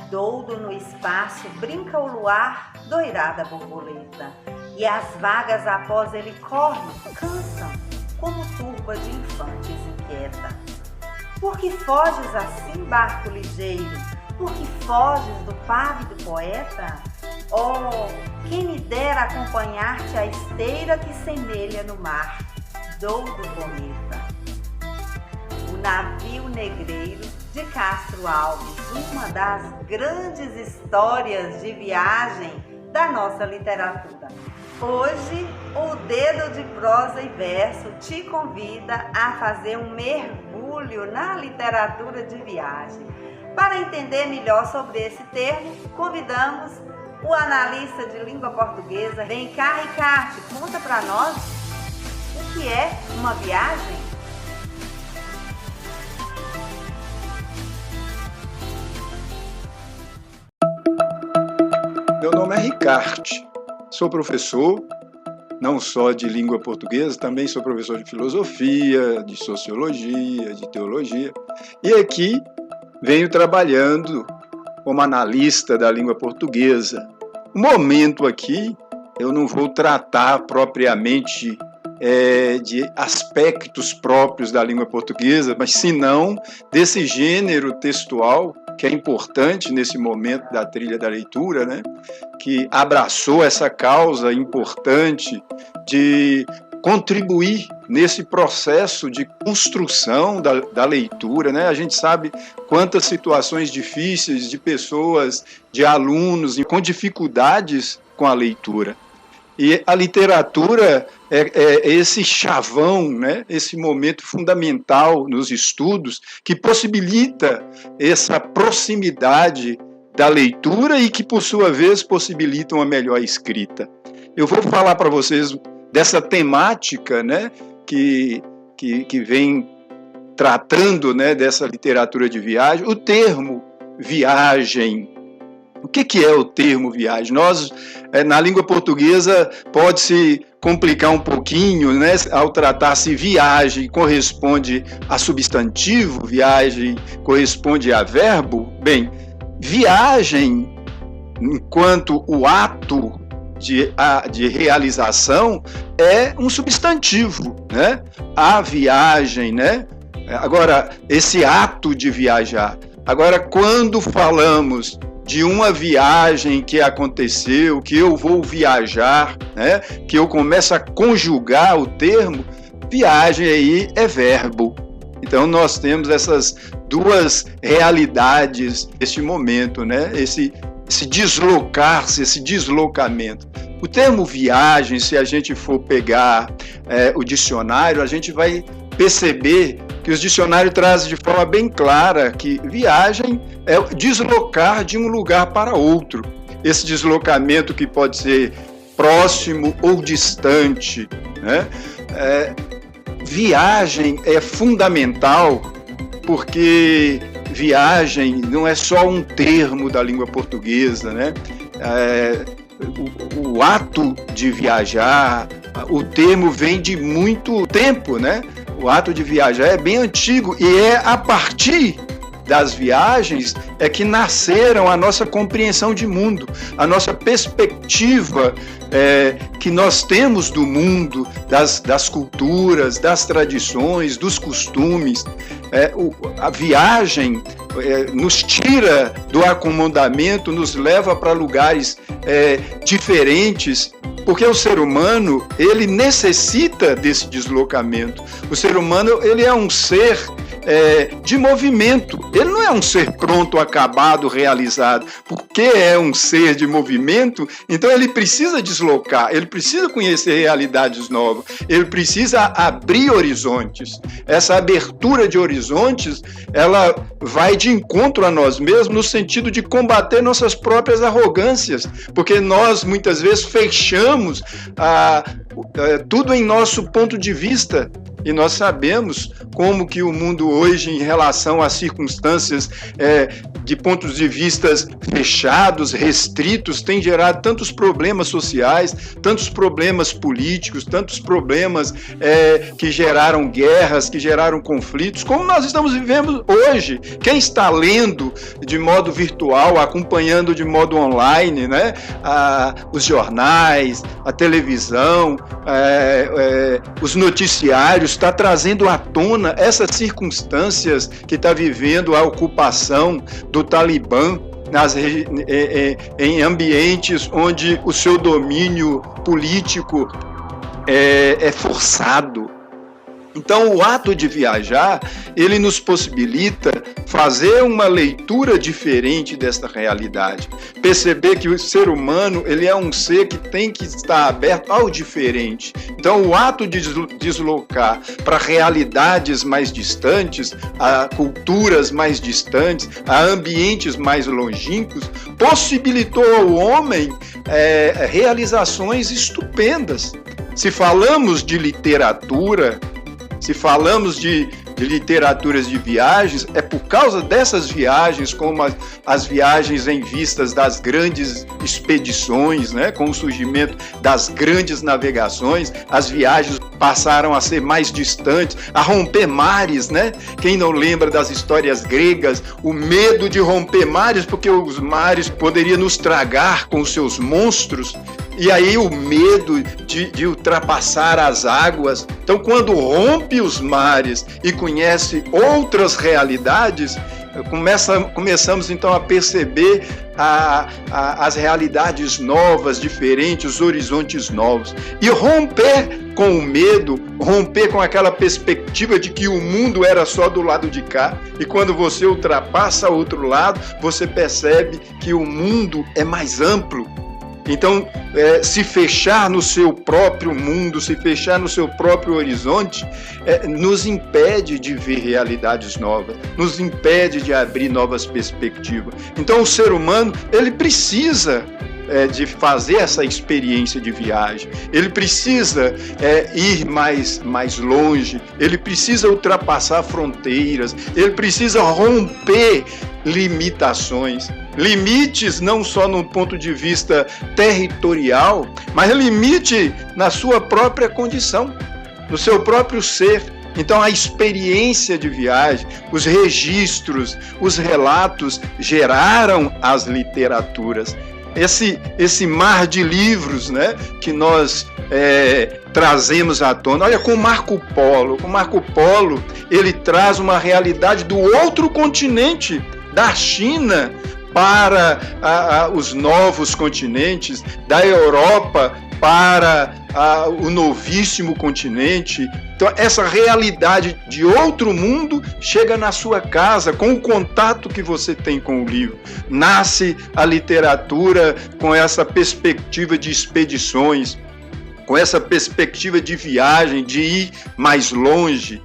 Doudo no espaço brinca o luar, doirada borboleta. E as vagas após ele correm, cansam, como turba de infantes inquieta. Por que foges assim, barco ligeiro? Por que foges do pávido poeta? Oh, quem me dera acompanhar-te à esteira que semelha no mar, doudo cometa. O Navio Negreiro, de Castro Alves, uma das grandes histórias de viagem da nossa literatura. Hoje, o Dedo de Prosa e Verso te convida a fazer um mergulho na literatura de viagem. Para entender melhor sobre esse termo, convidamos o analista de língua portuguesa. Vem cá, Ricardo, conta para nós o que é uma viagem. Meu nome é Ricardo, sou professor, não só de língua portuguesa, também sou professor de filosofia, de sociologia, de teologia, e aqui venho trabalhando como analista da língua portuguesa. No momento aqui, eu não vou tratar propriamente de aspectos próprios da língua portuguesa, mas senão desse gênero textual que é importante nesse momento da trilha da leitura, né? Que abraçou essa causa importante de contribuir nesse processo de construção da leitura, né? A gente sabe quantas situações difíceis de pessoas, de alunos com dificuldades com a leitura. E a literatura é esse chavão, né? Esse momento fundamental nos estudos que possibilita essa proximidade da leitura e que, por sua vez, possibilita uma melhor escrita. Eu vou falar para vocês dessa temática, né? Que vem tratando, né, dessa literatura de viagem, o termo viagem. O que é o termo viagem? Nós, na língua portuguesa, pode-se complicar um pouquinho, né? Ao tratar se viagem corresponde a substantivo, viagem corresponde a verbo. Bem, viagem, enquanto o ato de realização, é um substantivo, né? A viagem, né? Agora, esse ato de viajar. Agora, quando falamos de uma viagem que aconteceu, que eu vou viajar, né? Que eu começo a conjugar o termo, viagem aí é verbo. Então nós temos essas duas realidades neste momento, né? Esse deslocar-se, esse deslocamento. O termo viagem, se a gente for pegar o dicionário, a gente vai perceber que os dicionários trazem de forma bem clara que viagem é deslocar de um lugar para outro. Esse deslocamento que pode ser próximo ou distante, né? Viagem é fundamental porque viagem não é só um termo da língua portuguesa, né? O ato de viajar, o termo vem de muito tempo, né? O ato de viajar é bem antigo e é a partir das viagens é que nasceram a nossa compreensão de mundo, a nossa perspectiva que nós temos do mundo, das culturas, das tradições, dos costumes. A viagem nos tira do acomodamento, nos leva para lugares diferentes, porque o ser humano, ele necessita desse deslocamento. O ser humano, ele é um ser de movimento. Ele não é um ser pronto, acabado, realizado. Porque é um ser de movimento, então ele precisa deslocar, ele precisa conhecer realidades novas, ele precisa abrir horizontes. Essa abertura de horizontes, ela vai de encontro a nós mesmos no sentido de combater nossas próprias arrogâncias, porque nós muitas vezes fechamos tudo em nosso ponto de vista. E nós sabemos como que o mundo hoje, em relação às circunstâncias de pontos de vista fechados, restritos, tem gerado tantos problemas sociais, tantos problemas políticos, tantos problemas que geraram guerras, que geraram conflitos, como nós estamos vivendo hoje. Quem está lendo de modo virtual, acompanhando de modo online, né, os jornais, a televisão, os noticiários, está trazendo à tona essas circunstâncias que está vivendo a ocupação do Talibã em ambientes onde o seu domínio político é forçado. Então, o ato de viajar, ele nos possibilita fazer uma leitura diferente desta realidade. Perceber que o ser humano, ele é um ser que tem que estar aberto ao diferente. Então, o ato de deslocar para realidades mais distantes, a culturas mais distantes, a ambientes mais longínquos, possibilitou ao homem realizações estupendas. Se falamos de literatura, se falamos de literaturas de viagens, é por causa dessas viagens, como as viagens em vistas das grandes expedições, né, com o surgimento das grandes navegações, as viagens passaram a ser mais distantes, a romper mares, né? Quem não lembra das histórias gregas, o medo de romper mares, porque os mares poderiam nos tragar com os seus monstros, e aí o medo de ultrapassar as águas. Então, quando rompe os mares e conhece outras realidades, começamos então a perceber as realidades novas, diferentes, os horizontes novos. E romper com o medo, romper com aquela perspectiva de que o mundo era só do lado de cá, e quando você ultrapassa o outro lado, você percebe que o mundo é mais amplo. Então, se fechar no seu próprio mundo, se fechar no seu próprio horizonte, nos impede de ver realidades novas, nos impede de abrir novas perspectivas. Então, o ser humano, ele precisa de fazer essa experiência de viagem, ele precisa ir mais longe, ele precisa ultrapassar fronteiras, ele precisa romper limitações. Limites não só no ponto de vista territorial, mas limite na sua própria condição, no seu próprio ser. Então, a experiência de viagem, os registros, os relatos geraram as literaturas. Esse mar de livros, né, que nós trazemos à tona. Olha, com Marco Polo, ele traz uma realidade do outro continente, da China, para os novos continentes, da Europa para o novíssimo continente. Então, essa realidade de outro mundo chega na sua casa, com o contato que você tem com o livro. Nasce a literatura com essa perspectiva de expedições, com essa perspectiva de viagem, de ir mais longe.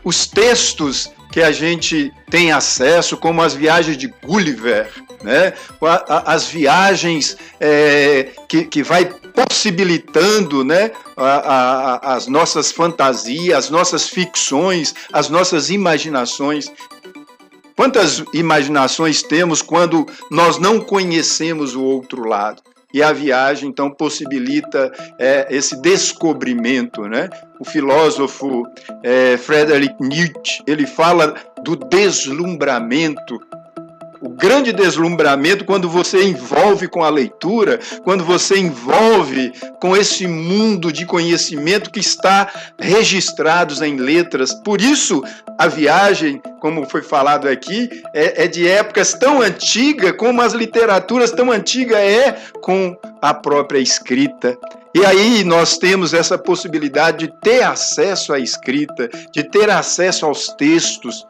Os textos que a gente tem acesso, como as viagens de Gulliver, né? As viagens que vai possibilitando, né, as nossas fantasias, as nossas ficções, as nossas imaginações. Quantas imaginações temos quando nós não conhecemos o outro lado? E a viagem, então, possibilita esse descobrimento, né? O filósofo Friedrich Nietzsche, ele fala do deslumbramento. O grande deslumbramento, quando você envolve com a leitura, quando você envolve com esse mundo de conhecimento que está registrado em letras. Por isso, a viagem, como foi falado aqui, é de épocas tão antigas como as literaturas tão antigas com a própria escrita. E aí nós temos essa possibilidade de ter acesso à escrita, de ter acesso aos textos,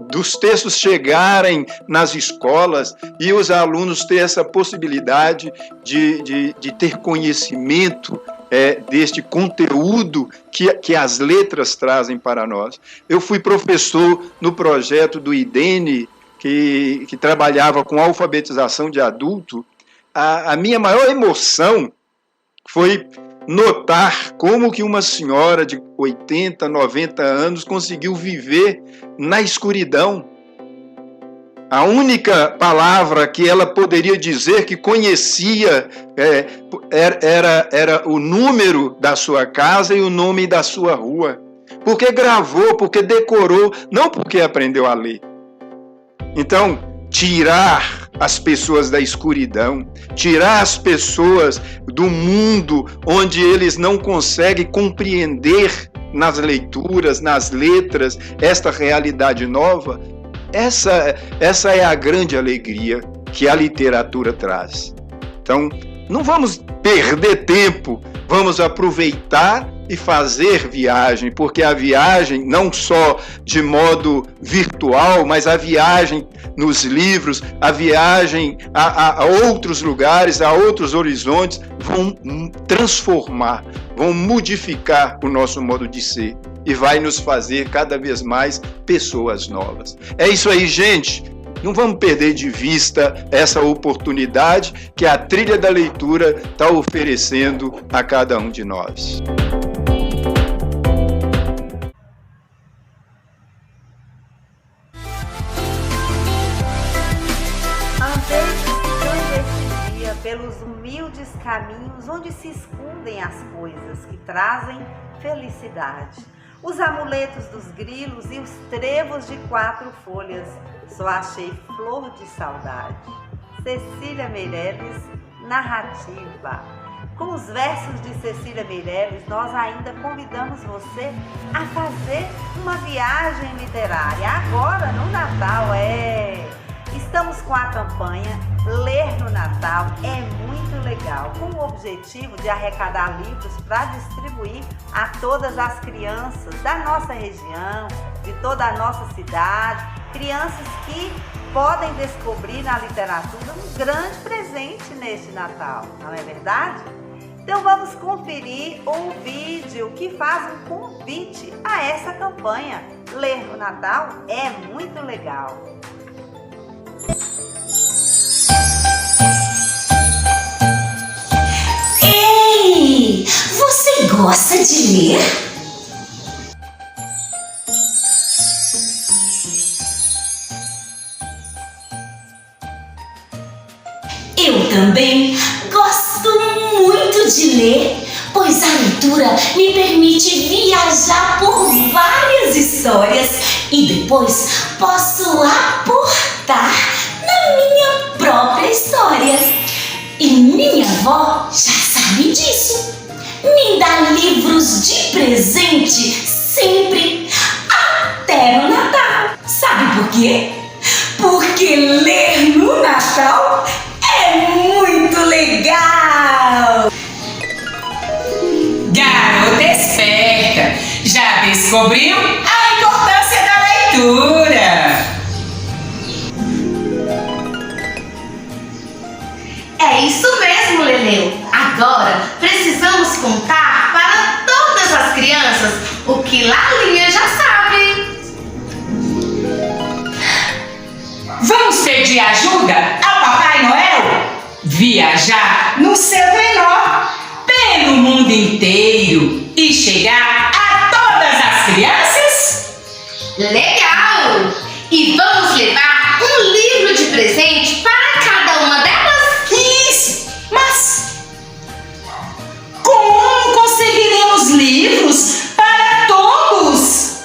dos textos chegarem nas escolas e os alunos ter essa possibilidade de ter conhecimento deste conteúdo que as letras trazem para nós. Eu fui professor no projeto do IDENE, que trabalhava com alfabetização de adulto. A minha maior emoção foi notar como que uma senhora de 80, 90 anos conseguiu viver na escuridão. A única palavra que ela poderia dizer que conhecia era o número da sua casa e o nome da sua rua. Porque gravou, porque decorou, não porque aprendeu a ler. Então, tirar as pessoas da escuridão, tirar as pessoas do mundo onde eles não conseguem compreender nas leituras, nas letras, esta realidade nova, essa é a grande alegria que a literatura traz. Então, não vamos perder tempo, vamos aproveitar e fazer viagem, porque a viagem, não só de modo virtual, mas a viagem nos livros, a viagem a outros lugares, a outros horizontes, vão transformar, vão modificar o nosso modo de ser e vai nos fazer cada vez mais pessoas novas. É isso aí, gente! Não vamos perder de vista essa oportunidade que a Trilha da Leitura está oferecendo a cada um de nós. Andei buscando esse dia pelos humildes caminhos onde se escondem as coisas que trazem felicidade. Os amuletos dos grilos e os trevos de 4 folhas, só achei flor de saudade. Cecília Meirelles, narrativa. Com os versos de Cecília Meirelles, nós ainda convidamos você a fazer uma viagem literária. Agora, no Natal, estamos com a campanha Ler no Natal é muito legal, com o objetivo de arrecadar livros para distribuir a todas as crianças da nossa região, de toda a nossa cidade, crianças que podem descobrir na literatura um grande presente neste Natal, não é verdade? Então vamos conferir um vídeo que faz um convite a essa campanha. Ler no Natal é muito legal. Ei, você gosta de ler? Eu também gosto muito de ler, pois a leitura me permite viajar por várias histórias e depois posso aportar na minha própria história. E minha avó já sabe disso. Me dá livros de presente sempre, até no Natal. Sabe por quê? Porque ler no Natal é muito legal! Garota esperta, já descobriu a importância da leitura? É isso mesmo, Leleu! Agora precisamos contar para todas as crianças o que Lalinha já sabe. Vamos pedir ajuda ao Papai Noel? Viajar no seu trenó pelo mundo inteiro e chegar a todas as crianças? Legal! E vamos levar um livro de presente para cada uma delas? Isso! Mas como conseguiremos livros para todos?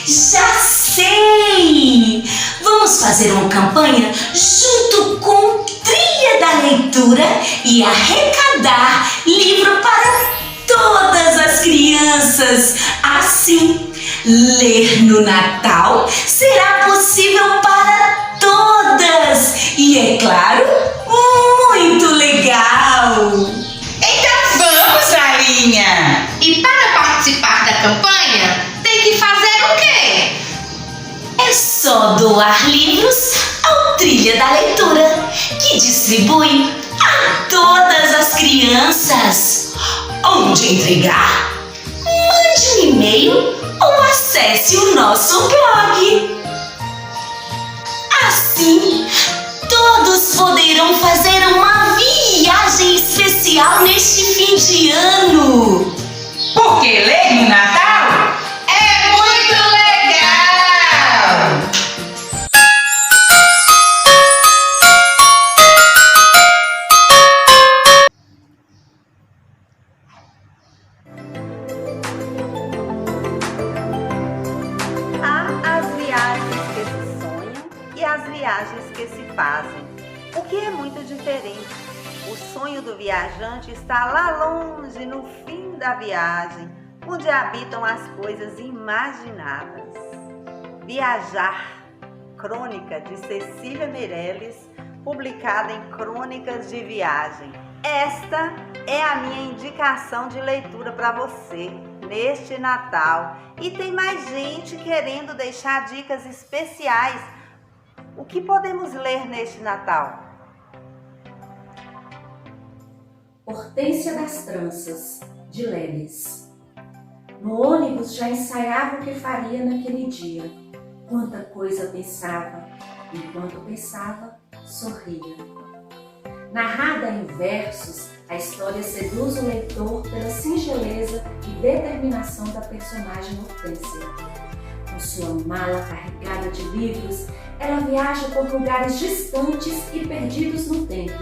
Já sei! Vamos fazer uma campanha junto com Trilha da Leitura e arrecadar livro para todas as crianças. Assim, ler no Natal será possível para todas e, é claro, muito legal! Então vamos, Lalinha! E para participar da campanha, tem que fazer o quê? É só doar livros ao Trilha da Leitura, que distribui a todas as crianças. Onde entregar? Mande um e-mail ou acesse o nosso blog. Assim, todos poderão fazer uma viagem viagem especial neste fim de ano. Porque ler no Natal é muito legal! Há as viagens que se sonham e as viagens que se fazem, o que é muito diferente. O sonho do viajante está lá longe, no fim da viagem, onde habitam as coisas imaginadas. Viajar, crônica de Cecília Meirelles, publicada em Crônicas de Viagem. Esta é a minha indicação de leitura para você neste Natal. E tem mais gente querendo deixar dicas especiais. O que podemos ler neste Natal? Hortência das Tranças, de Leles. No ônibus já ensaiava o que faria naquele dia. Quanta coisa pensava. Enquanto pensava, sorria. Narrada em versos, a história seduz o leitor pela singeleza e determinação da personagem Hortência. Com sua mala carregada de livros, ela viaja por lugares distantes e perdidos no tempo,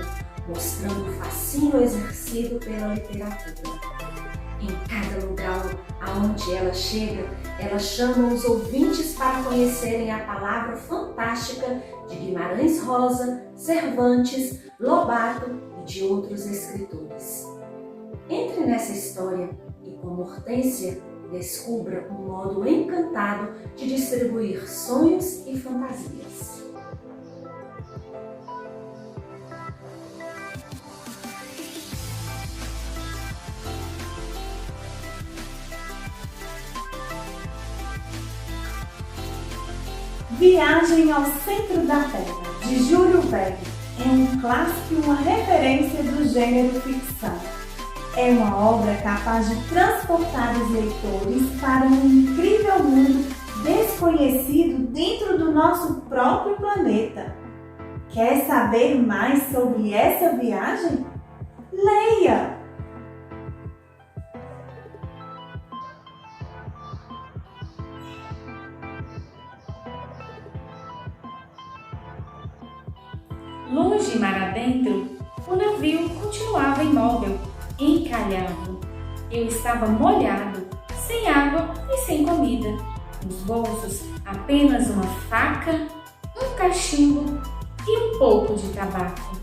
mostrando o fascínio exercido pela literatura. Em cada lugar aonde ela chega, ela chama os ouvintes para conhecerem a palavra fantástica de Guimarães Rosa, Cervantes, Lobato e de outros escritores. Entre nessa história e, como Hortência, descubra um modo encantado de distribuir sonhos e fantasias. Viagem ao Centro da Terra, de Júlio Verne, é um clássico e uma referência do gênero ficção. É uma obra capaz de transportar os leitores para um incrível mundo desconhecido dentro do nosso próprio planeta. Quer saber mais sobre essa viagem? Leia! Longe mar adentro, o navio continuava imóvel, encalhado. Eu estava molhado, sem água e sem comida. Nos bolsos, apenas uma faca, um cachimbo e um pouco de tabaco.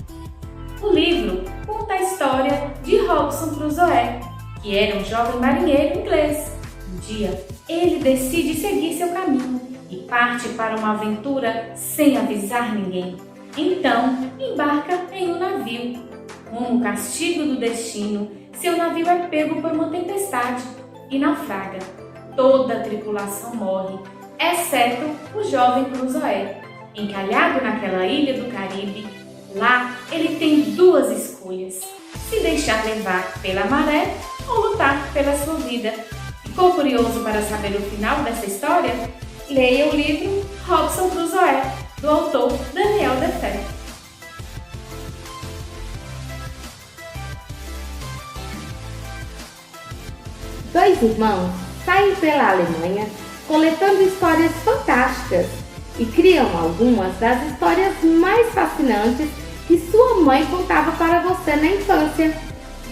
O livro conta a história de Robinson Crusoe, que era um jovem marinheiro inglês. Um dia, ele decide seguir seu caminho e parte para uma aventura sem avisar ninguém. Então, embarca em um navio. Como castigo do destino, seu navio é pego por uma tempestade e naufraga. Toda a tripulação morre, exceto o jovem Crusoe. Encalhado naquela ilha do Caribe, lá ele tem duas escolhas: se deixar levar pela maré ou lutar pela sua vida. Ficou curioso para saber o final dessa história? Leia o livro Robinson Crusoe, do autor Daniel Defoe. Dois irmãos saem pela Alemanha coletando histórias fantásticas e criam algumas das histórias mais fascinantes que sua mãe contava para você na infância.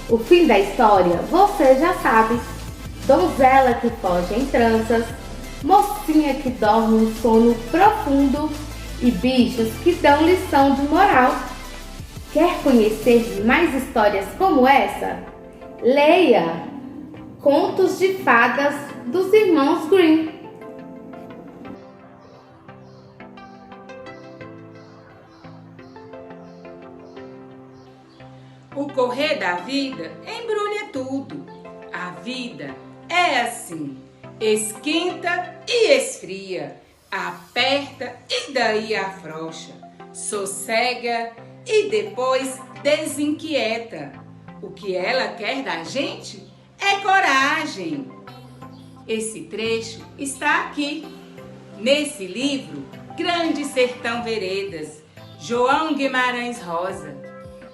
O fim da história você já sabe: donzela que foge em tranças, mocinha que dorme um sono profundo e bichos que dão lição de moral. Quer conhecer mais histórias como essa? Leia Contos de Fadas dos Irmãos Grimm. O correr da vida embrulha tudo. A vida é assim: esquenta e esfria, aperta e daí afrouxa, sossega e depois desinquieta. O que ela quer da gente é coragem. Esse trecho está aqui, nesse livro Grande Sertão Veredas, João Guimarães Rosa.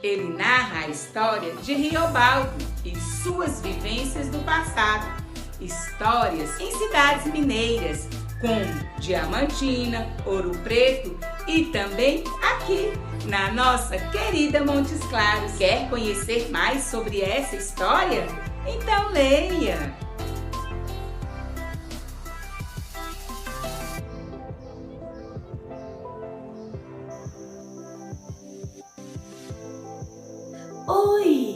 Ele narra a história de Riobaldo e suas vivências do passado. Histórias em cidades mineiras, como Diamantina, Ouro Preto e também aqui na nossa querida Montes Claros. Quer conhecer mais sobre essa história? Então leia! Oi!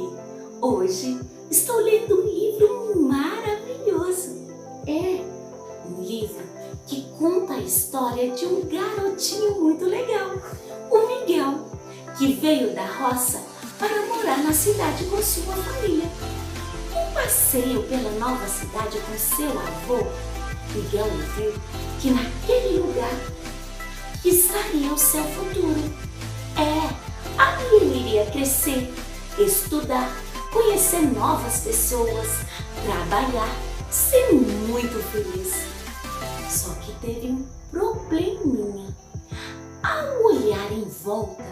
Hoje estou lendo um livro maravilhoso. É um livro que conta a história de um garotinho muito legal, o Miguel, que veio da roça para morar na cidade com sua família. Um passeio pela nova cidade com seu avô, Miguel viu que naquele lugar estaria o seu futuro. Ali ele iria crescer, estudar, conhecer novas pessoas, trabalhar, ser muito feliz. Só que teve um probleminha. Ao olhar em volta,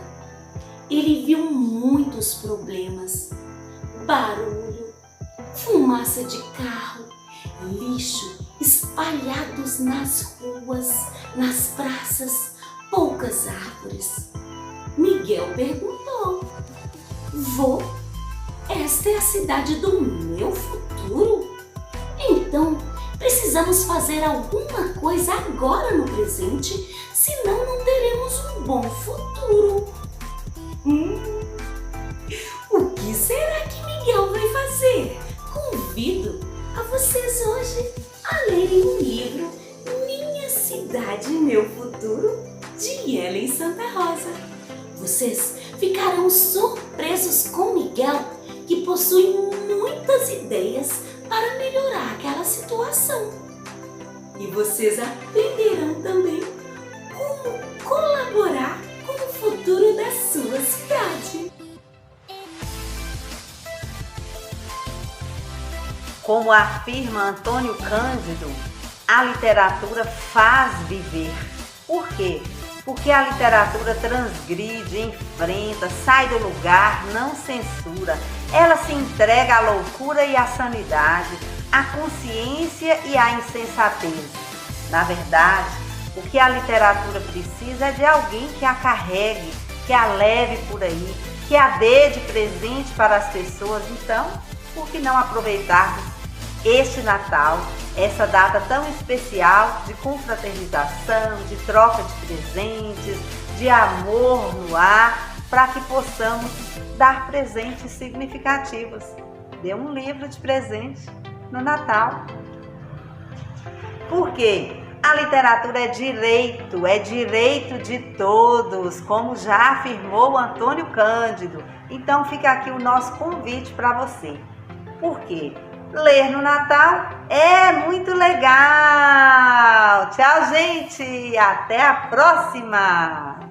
ele viu muitos problemas: barulho, fumaça de carro, lixo espalhados nas ruas, nas praças, poucas árvores. Miguel perguntou: vô, esta é a cidade do meu futuro? Então, precisamos fazer alguma coisa agora no presente, senão não teremos um bom futuro. O que será que Miguel vai fazer? Convido a vocês hoje a lerem o livro Minha Cidade, Meu Futuro, de Ellen Santa Rosa. Vocês ficarão surpresos com Miguel, que possui muitas ideias para melhorar aquela situação. E vocês aprenderão também como colaborar com o futuro da sua cidade. Como afirma Antônio Cândido, a literatura faz viver. Por quê? Porque a literatura transgride, enfrenta, sai do lugar, não censura. Ela se entrega à loucura e à sanidade, à consciência e à insensatez. Na verdade, o que a literatura precisa é de alguém que a carregue, que a leve por aí, que a dê de presente para as pessoas. Então, por que não aproveitarmos este Natal, essa data tão especial de confraternização, de troca de presentes, de amor no ar, para que possamos dar presentes significativos. Dê um livro de presente no Natal. Porque a literatura é direito de todos, como já afirmou Antônio Cândido. Então fica aqui o nosso convite para você. Por quê? Ler no Natal é muito legal! Tchau, gente! Até a próxima!